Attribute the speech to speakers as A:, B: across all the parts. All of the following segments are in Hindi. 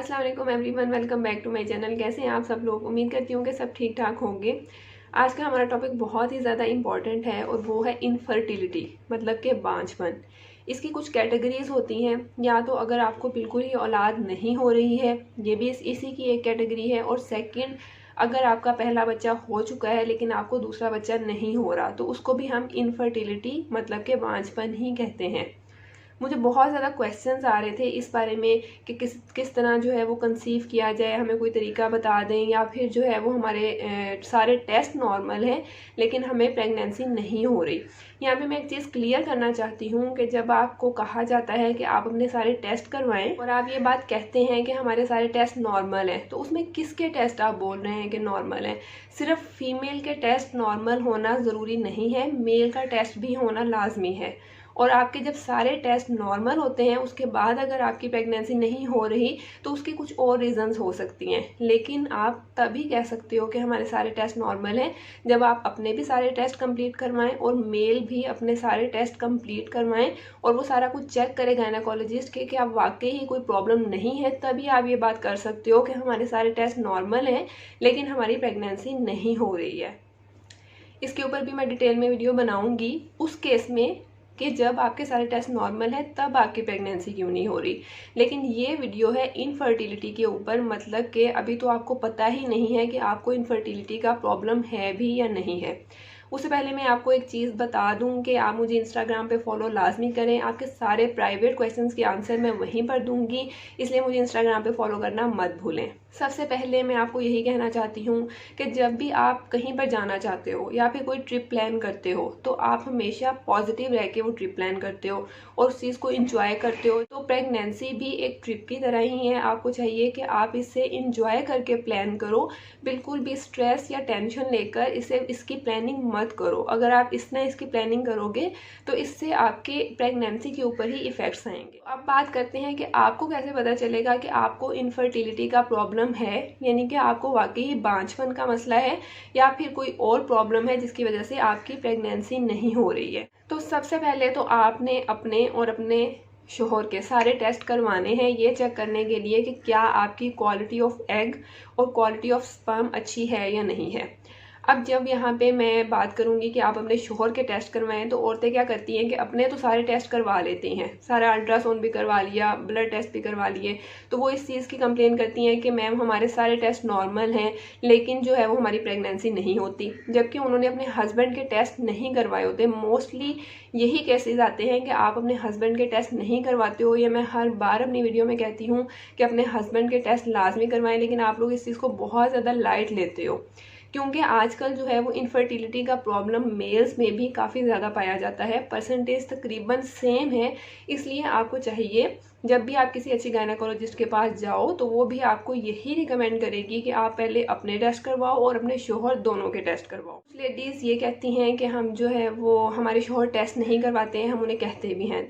A: अस्सलाम वालेकुम everyone, welcome back to my channel. कैसे हैं आप सब लोग? उम्मीद करती हूँ कि सब ठीक ठाक होंगे। आज का हमारा टॉपिक बहुत ही ज़्यादा इम्पॉर्टेंट है और वो है इनफर्टिलिटी, मतलब कि बांझपन। इसकी कुछ कैटेगरीज होती हैं। या तो अगर आपको बिल्कुल ही औलाद नहीं हो रही है, ये भी इसी की एक कैटेगरी है। और सेकंड, अगर आपका पहला बच्चा हो चुका है लेकिन आपको दूसरा बच्चा नहीं हो रहा, तो उसको भी हम इनफर्टिलिटी मतलब कि बांझपन ही कहते हैं। मुझे बहुत ज़्यादा क्वेश्चंस आ रहे थे इस बारे में कि किस तरह जो है वो कंसीव किया जाए, हमें कोई तरीका बता दें, या फिर जो है वो हमारे सारे टेस्ट नॉर्मल हैं लेकिन हमें प्रेगनेंसी नहीं हो रही। यहाँ पे मैं एक चीज़ क्लियर करना चाहती हूँ कि जब आपको कहा जाता है कि आप अपने सारे टेस्ट करवाएं और आप ये बात कहते हैं कि हमारे सारे टेस्ट नॉर्मल हैं, तो उसमें किसके टेस्ट आप बोल रहे हैं कि नॉर्मल हैं? सिर्फ फीमेल के टेस्ट नॉर्मल होना ज़रूरी नहीं है, मेल का टेस्ट भी होना लाजमी है। और आपके जब सारे टेस्ट नॉर्मल होते हैं उसके बाद अगर आपकी प्रेगनेंसी नहीं हो रही तो उसकी कुछ और रीजंस हो सकती हैं, लेकिन आप तभी कह सकते हो कि हमारे सारे टेस्ट नॉर्मल हैं जब आप अपने भी सारे टेस्ट कंप्लीट करवाएं और मेल भी अपने सारे टेस्ट कंप्लीट करवाएं और वो सारा कुछ चेक करे गायनेकोलॉजिस्ट के कि आप वाकई ही कोई प्रॉब्लम नहीं है। तभी आप ये बात कर सकते हो कि हमारे सारे टेस्ट नॉर्मल हैं लेकिन हमारी प्रेगनेंसी नहीं हो रही है। इसके ऊपर भी मैं डिटेल में वीडियो बनाऊंगी उस केस में कि जब आपके सारे टेस्ट नॉर्मल है तब आपकी प्रेगनेंसी क्यों नहीं हो रही। लेकिन ये वीडियो है इनफर्टिलिटी के ऊपर, मतलब कि अभी तो आपको पता ही नहीं है कि आपको इनफर्टिलिटी का प्रॉब्लम है भी या नहीं है। उससे पहले मैं आपको एक चीज़ बता दूं कि आप मुझे इंस्टाग्राम पे फॉलो लाजमी करें। आपके सारे प्राइवेट क्वेश्चंस के आंसर मैं वहीं पर दूंगी, इसलिए मुझे इंस्टाग्राम पे फॉलो करना मत भूलें। सबसे पहले मैं आपको यही कहना चाहती हूँ कि जब भी आप कहीं पर जाना चाहते हो या फिर कोई ट्रिप प्लान करते हो तो आप हमेशा पॉजिटिव रह के वो ट्रिप प्लान करते हो और उस चीज़ को इंजॉय करते हो। तो प्रेगनेंसी भी एक ट्रिप की तरह ही है। आपको चाहिए कि आप इसे इंजॉय करके प्लान करो, बिल्कुल भी स्ट्रेस या टेंशन लेकर इसकी प्लानिंग मत करो। अगर आप इसकी प्लानिंग करोगे तो इससे आपके प्रेगनेंसी के ऊपर ही इफेक्ट्स आएंगे। अब बात करते हैं कि आपको कैसे पता चलेगा कि आपको इनफर्टिलिटी का प्रॉब्लम है, यानी कि आपको वाकई ही बांझपन का मसला है या फिर कोई और प्रॉब्लम है जिसकी वजह से आपकी प्रेगनेंसी नहीं हो रही है। तो सबसे पहले तो आपने अपने और अपने शोहर के सारे टेस्ट करवाने हैं, ये चेक करने के लिए कि क्या आपकी क्वालिटी ऑफ एग और क्वालिटी ऑफ स्पर्म अच्छी है या नहीं है। अब जब यहाँ पे मैं बात करूँगी कि आप अपने शोहर के टेस्ट करवाएं, तो औरतें क्या करती हैं कि अपने तो सारे टेस्ट करवा लेती हैं, सारा अल्ट्रासाउंड भी करवा लिया, ब्लड टेस्ट भी करवा लिए, तो वो इस चीज़ की कंप्लेन करती हैं कि मैम हमारे सारे टेस्ट नॉर्मल हैं लेकिन जो है वो हमारी प्रेगनेंसी नहीं होती, जबकि उन्होंने अपने हस्बैंड के टेस्ट नहीं करवाए होते। मोस्टली यही केसेस आते हैं कि आप अपने हस्बैंड के टेस्ट नहीं करवाते हो। ये मैं हर बार अपनी वीडियो में कहती हूँ कि अपने हस्बैंड के टेस्ट लाजमी करवाएं, लेकिन आप लोग इस चीज़ को बहुत ज़्यादा लाइट लेते हो क्योंकि आजकल जो है वो इनफर्टिलिटी का प्रॉब्लम मेल्स में भी काफ़ी ज़्यादा पाया जाता है, परसेंटेज तकरीबन सेम है। इसलिए आपको चाहिए जब भी आप किसी अच्छी गायनेकोलॉजिस्ट के पास जाओ तो वो भी आपको यही रिकमेंड करेगी कि आप पहले अपने टेस्ट करवाओ और अपने शोहर दोनों के टेस्ट करवाओ। लेडीज़ ये कहती हैं कि हम जो है वो हमारे शोहर टेस्ट नहीं करवाते हैं, हम उन्हें कहते भी हैं।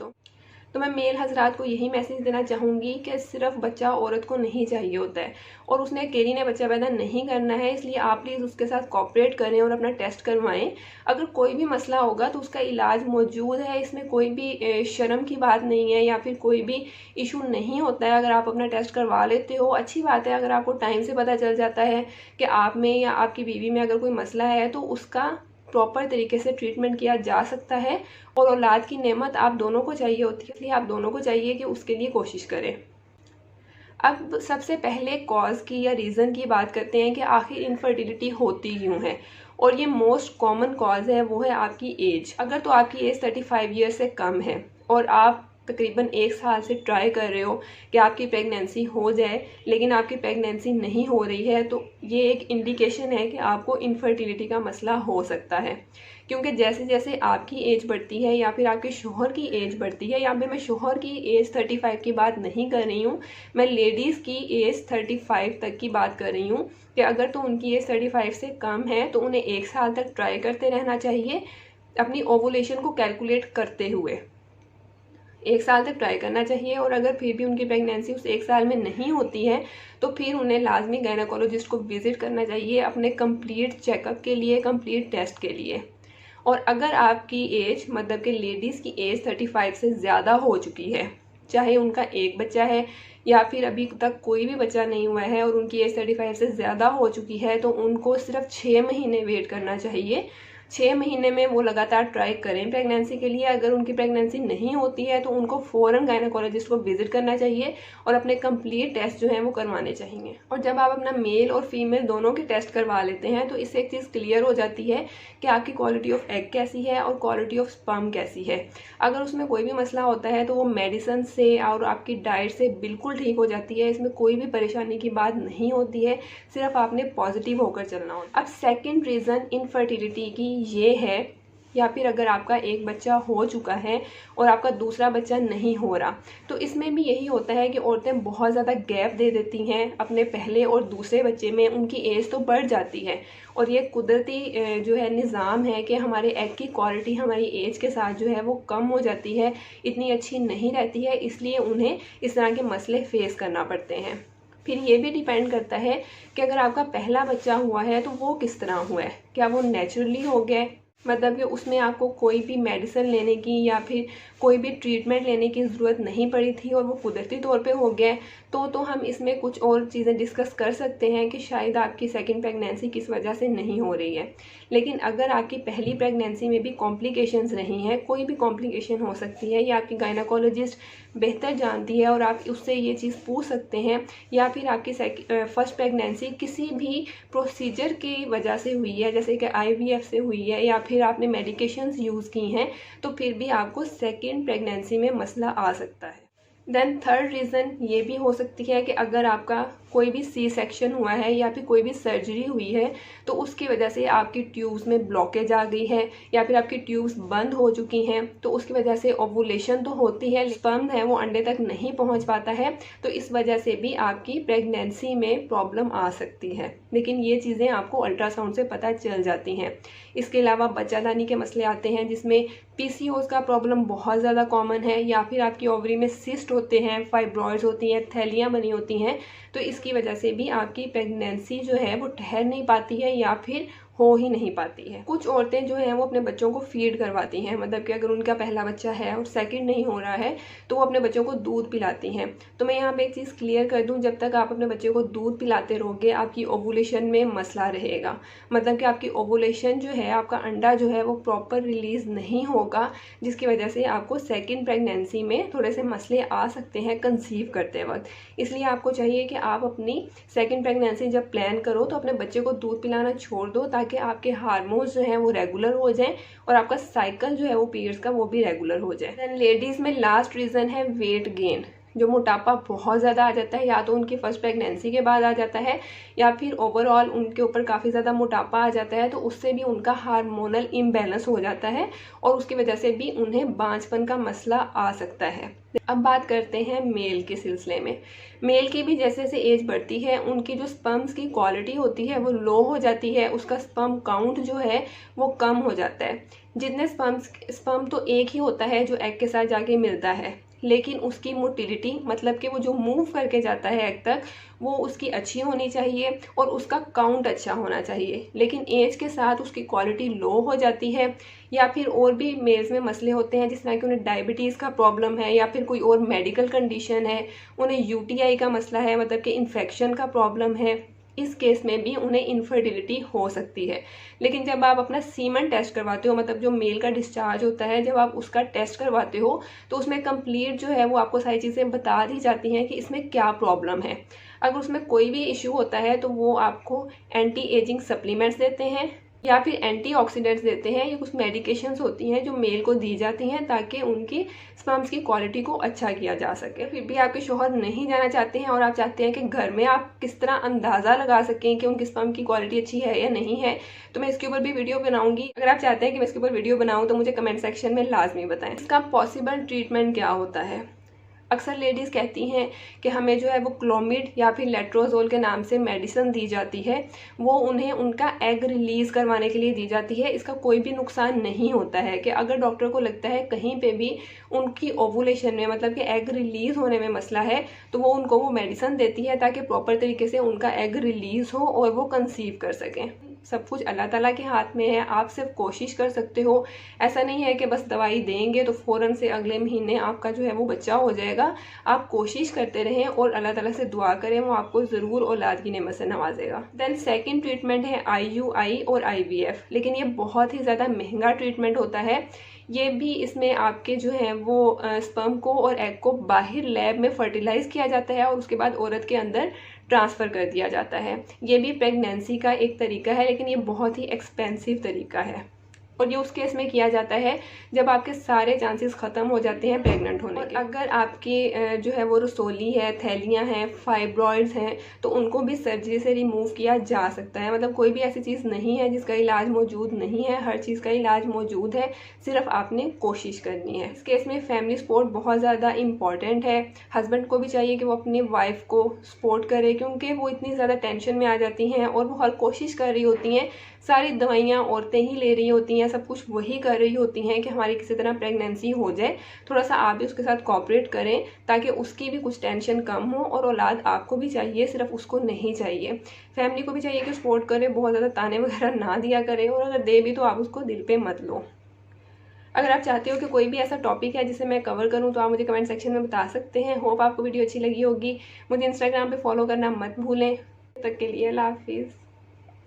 A: तो मैं मेल हजरात को यही मैसेज देना चाहूँगी कि सिर्फ बच्चा औरत को नहीं चाहिए होता है और उसने अकेली ने बच्चा पैदा नहीं करना है, इसलिए आप प्लीज़ उसके साथ कोऑपरेट करें और अपना टेस्ट करवाएं। अगर कोई भी मसला होगा तो उसका इलाज मौजूद है, इसमें कोई भी शर्म की बात नहीं है या फिर कोई भी इशू नहीं होता है। अगर आप अपना टेस्ट करवा लेते हो अच्छी बात है। अगर आपको टाइम से पता चल जाता है कि आप में या आपकी बीवी में अगर कोई मसला है तो उसका प्रॉपर तरीके से ट्रीटमेंट किया जा सकता है और औलाद की नेमत आप दोनों को चाहिए होती है, इसलिए आप दोनों को चाहिए कि उसके लिए कोशिश करें। अब सबसे पहले कॉज की या रीज़न की बात करते हैं कि आखिर इनफर्टिलिटी होती क्यों है, और ये मोस्ट कॉमन कॉज है वो है आपकी एज। अगर तो आपकी एज 35 ईयर से कम है और आप तकरीबन 1 साल से ट्राई कर रहे हो कि आपकी प्रेगनेंसी हो जाए लेकिन आपकी प्रेगनेंसी नहीं हो रही है, तो ये एक इंडिकेशन है कि आपको इनफर्टिलिटी का मसला हो सकता है। क्योंकि जैसे जैसे आपकी एज बढ़ती है या फिर आपके शोहर की एज बढ़ती है, या फिर मैं शोहर की एज 35 की बात नहीं कर रही हूँ, मैं लेडीज़ की एज 35 तक की बात कर रही हूँ कि अगर तो उनकी एज 35 से कम है तो उन्हें 1 साल तक ट्राई करते रहना चाहिए अपनी ओवुलेशन को कैलकुलेट करते हुए। 1 साल तक ट्राई करना चाहिए और अगर फिर भी उनकी प्रेगनेंसी उस 1 साल में नहीं होती है तो फिर उन्हें लाजमी गायनेकोलॉजिस्ट को विजिट करना चाहिए अपने कंप्लीट चेकअप के लिए, कंप्लीट टेस्ट के लिए। और अगर आपकी एज मतलब कि लेडीज़ की एज 35 से ज़्यादा हो चुकी है, चाहे उनका एक बच्चा है या फिर अभी तक कोई भी बच्चा नहीं हुआ है और उनकी एज 35 से ज़्यादा हो चुकी है, तो उनको सिर्फ 6 महीने वेट करना चाहिए। 6 महीने में वो लगातार ट्राई करें प्रेगनेंसी के लिए। अगर उनकी प्रेगनेंसी नहीं होती है तो उनको फ़ौरन गायनेकोलॉजिस्ट को विजिट करना चाहिए और अपने कंप्लीट टेस्ट जो हैं वो करवाने चाहिए। और जब आप अपना मेल और फीमेल दोनों के टेस्ट करवा लेते हैं तो इससे एक चीज़ क्लियर हो जाती है कि आपकी क्वालिटी ऑफ एग कैसी है और क्वालिटी ऑफ स्पर्म कैसी है। अगर उसमें कोई भी मसला होता है तो वो मेडिसिन से और आपकी डाइट से बिल्कुल ठीक हो जाती है। इसमें कोई भी परेशानी की बात नहीं होती है, सिर्फ आपने पॉजिटिव होकर चलना होता है। अब सेकेंड रीज़न इनफर्टिलिटी की ये है, या फिर अगर आपका एक बच्चा हो चुका है और आपका दूसरा बच्चा नहीं हो रहा, तो इसमें भी यही होता है कि औरतें बहुत ज़्यादा गैप दे देती हैं अपने पहले और दूसरे बच्चे में। उनकी एज तो बढ़ जाती है और ये कुदरती जो है निज़ाम है कि हमारे एग की क्वालिटी हमारी एज के साथ जो है वो कम हो जाती है, इतनी अच्छी नहीं रहती है, इसलिए उन्हें इस तरह के मसले फेस करना पड़ते हैं। फिर ये भी डिपेंड करता है कि अगर आपका पहला बच्चा हुआ है तो वो किस तरह हुआ है। क्या वो नेचुरली हो गया, मतलब कि उसमें आपको कोई भी मेडिसिन लेने की या फिर कोई भी ट्रीटमेंट लेने की ज़रूरत नहीं पड़ी थी और वो कुदरती तौर पे हो गया है, तो हम इसमें कुछ और चीज़ें डिस्कस कर सकते हैं कि शायद आपकी सेकंड प्रेगनेंसी किस वजह से नहीं हो रही है। लेकिन अगर आपकी पहली प्रेगनेंसी में भी कॉम्प्लिकेशंस रही हैं, कोई भी कॉम्प्लिकेशन हो सकती है, या आपकी गायनेकोलॉजिस्ट बेहतर जानती है और आप उससे ये चीज़ पूछ सकते हैं, या फिर आपकी फर्स्ट प्रेगनेंसी किसी भी प्रोसीजर की वजह से हुई है, जैसे कि IVF से हुई है या फिर आपने मेडिकेशंस यूज़ की हैं, तो फिर भी आपको सेकेंड प्रेगनेंसी में मसला आ सकता है। देन थर्ड रीज़न ये भी हो सकती है कि अगर आपका कोई भी सी सेक्शन हुआ है या फिर कोई भी सर्जरी हुई है, तो उसकी वजह से आपकी ट्यूब्स में ब्लॉकेज आ गई है या फिर आपकी ट्यूब्स बंद हो चुकी हैं, तो उसकी वजह से ओवुलेशन तो होती है, स्पर्म है वो अंडे तक नहीं पहुंच पाता है, तो इस वजह से भी आपकी प्रेगनेंसी में प्रॉब्लम आ सकती है। लेकिन ये चीज़ें आपको अल्ट्रासाउंड से पता चल जाती हैं। इसके अलावा बच्चादानी के मसले आते हैं जिसमें PCOS का प्रॉब्लम बहुत ज़्यादा कॉमन है, या फिर आपकी ओवरी में सिस्ट होते हैं, फाइब्रॉइड्स होती हैं, थैलियाँ बनी होती हैं, तो इसकी वजह से भी आपकी प्रेगनेंसी जो है वो ठहर नहीं पाती है या फिर हो ही नहीं पाती है। कुछ औरतें जो हैं वो अपने बच्चों को फीड करवाती हैं, मतलब कि अगर उनका पहला बच्चा है और सेकंड नहीं हो रहा है तो वो अपने बच्चों को दूध पिलाती हैं। तो मैं यहाँ पे एक चीज़ क्लियर कर दूँ, जब तक आप अपने बच्चे को दूध पिलाते रहोगे आपकी ओवुलेशन में मसला रहेगा, मतलब कि आपकी ओवुलेशन जो है, आपका अंडा जो है वो प्रॉपर रिलीज नहीं होगा, जिसकी वजह से आपको सेकेंड प्रेगनेंसी में थोड़े से मसले आ सकते हैं कंसीव करते वक्त। इसलिए आपको चाहिए कि आप अपनी सेकेंड प्रेगनेंसी जब प्लान करो तो अपने बच्चे को दूध पिलाना छोड़ दो, ताकि आपके हार्मोन्स जो हैं वो रेगुलर हो जाएं और आपका साइकिल जो है वो पीरियड्स का वो भी रेगुलर हो जाए। देन लेडीज़ में लास्ट रीज़न है वेट गेन। जो मोटापा बहुत ज़्यादा आ जाता है, या तो उनकी फर्स्ट प्रेगनेंसी के बाद आ जाता है या फिर ओवरऑल उनके ऊपर काफ़ी ज़्यादा मोटापा आ जाता है, तो उससे भी उनका हार्मोनल इम्बैलेंस हो जाता है और उसकी वजह से भी उन्हें बांझपन का मसला आ सकता है। अब बात करते हैं मेल के सिलसिले में। मेल की भी जैसे जैसे एज बढ़ती है उनकी जो स्पर्म्स की क्वालिटी होती है वो लो हो जाती है, उसका स्पर्म काउंट जो है वो कम हो जाता है। जितने स्पर्म तो एक ही होता है जो एग के साथ जाके मिलता है, लेकिन उसकी मोटिलिटी, मतलब कि वो जो मूव करके जाता है एग तक, वो उसकी अच्छी होनी चाहिए और उसका काउंट अच्छा होना चाहिए। लेकिन एज के साथ उसकी क्वालिटी लो हो जाती है, या फिर और भी मेल्स में मसले होते हैं जिस तरह कि उन्हें डायबिटीज़ का प्रॉब्लम है या फिर कोई और मेडिकल कंडीशन है, उन्हें UTI का मसला है, मतलब कि इन्फेक्शन का प्रॉब्लम है, इस केस में भी उन्हें इनफर्टिलिटी हो सकती है। लेकिन जब आप अपना सीमन टेस्ट करवाते हो, मतलब जो मेल का डिस्चार्ज होता है, जब आप उसका टेस्ट करवाते हो तो उसमें कंप्लीट जो है वो आपको सारी चीज़ें बता दी जाती हैं कि इसमें क्या प्रॉब्लम है। अगर उसमें कोई भी इश्यू होता है तो वो आपको एंटी एजिंग सप्लीमेंट्स देते हैं या फिर एंटीऑक्सीडेंट्स देते हैं। ये कुछ मेडिकेशंस होती हैं जो मेल को दी जाती हैं ताकि उनकी स्पर्म्स की क्वालिटी को अच्छा किया जा सके। फिर भी आपके शौहर नहीं जाना चाहते हैं और आप चाहते हैं कि घर में आप किस तरह अंदाज़ा लगा सकें कि उनकी स्पर्म की क्वालिटी अच्छी है या नहीं है, तो मैं इसके ऊपर भी वीडियो बनाऊंगी। अगर आप चाहते हैं कि मैं इसके ऊपर वीडियो बनाऊँ तो मुझे कमेंट सेक्शन में लाजमी बताएं। इसका पॉसिबल ट्रीटमेंट क्या होता है। अक्सर लेडीज़ कहती हैं कि हमें जो है वो क्लोमिड या फिर लेट्रोजोल के नाम से मेडिसिन दी जाती है, वो उन्हें उनका एग रिलीज़ करवाने के लिए दी जाती है। इसका कोई भी नुकसान नहीं होता है कि अगर डॉक्टर को लगता है कहीं पे भी उनकी ओवुलेशन में, मतलब कि एग रिलीज़ होने में मसला है, तो वो उनको वो मेडिसिन देती है ताकि प्रॉपर तरीके से उनका एग रिलीज़ हो और वो कंसीव कर सकें। सब कुछ अल्लाह ताला के हाथ में है। आप सिर्फ कोशिश कर सकते हो। ऐसा नहीं है कि बस दवाई देंगे तो फ़ौरन से अगले महीने आपका जो है वो बच्चा हो जाएगा। आप कोशिश करते रहें और अल्लाह ताला से दुआ करें, वो आपको ज़रूर औलाद की नेमत से नवाजेगा। देन सेकेंड ट्रीटमेंट है IUI और IVF, लेकिन ये बहुत ही ज़्यादा महंगा ट्रीटमेंट होता है। ये भी इसमें आपके जो है वो स्पर्म को और एग को बाहर लैब में फर्टिलाइज किया जाता है और उसके बाद औरत के अंदर ट्रांसफ़र कर दिया जाता है। ये भी प्रेगनेंसी का एक तरीका है, लेकिन ये बहुत ही एक्सपेंसिव तरीका है और ये उस केस में किया जाता है जब आपके सारे चांसेस ख़त्म हो जाते हैं प्रेग्नेंट होने के। अगर आपके जो है वो रसोली है, थैलियाँ हैं, फाइब्रॉइड्स हैं, तो उनको भी सर्जरी से रिमूव किया जा सकता है। मतलब कोई भी ऐसी चीज़ नहीं है जिसका इलाज मौजूद नहीं है, हर चीज़ का इलाज मौजूद है, सिर्फ आपने कोशिश करनी है। इस केस में फैमिली सपोर्ट बहुत ज़्यादा इंपॉर्टेंट है। हस्बैंड को भी चाहिए कि वो अपनी वाइफ को सपोर्ट करे, क्योंकि वो इतनी ज़्यादा टेंशन में आ जाती हैं और वो हर कोशिश कर रही होती हैं। सारी दवाइयाँ औरतें ही ले रही होती हैं, सब कुछ वही कर रही होती हैं कि हमारी किसी तरह प्रेगनेंसी हो जाए। थोड़ा सा आप भी उसके साथ कोऑपरेट करें ताकि उसकी भी कुछ टेंशन कम हो, और औलाद आपको भी चाहिए, सिर्फ उसको नहीं चाहिए। फैमिली को भी चाहिए कि सपोर्ट करे, बहुत ज़्यादा ताने वगैरह ना दिया करे, और अगर दे भी तो आप उसको दिल पे मत लो। अगर आप चाहते हो कि कोई भी ऐसा टॉपिक है जिसे मैं कवर करूं तो आप मुझे कमेंट सेक्शन में बता सकते हैं। होप आपको वीडियो अच्छी लगी होगी। मुझे इंस्टाग्राम पे फॉलो करना मत भूलें। तब तक के लिए अल्लाह हाफिज़।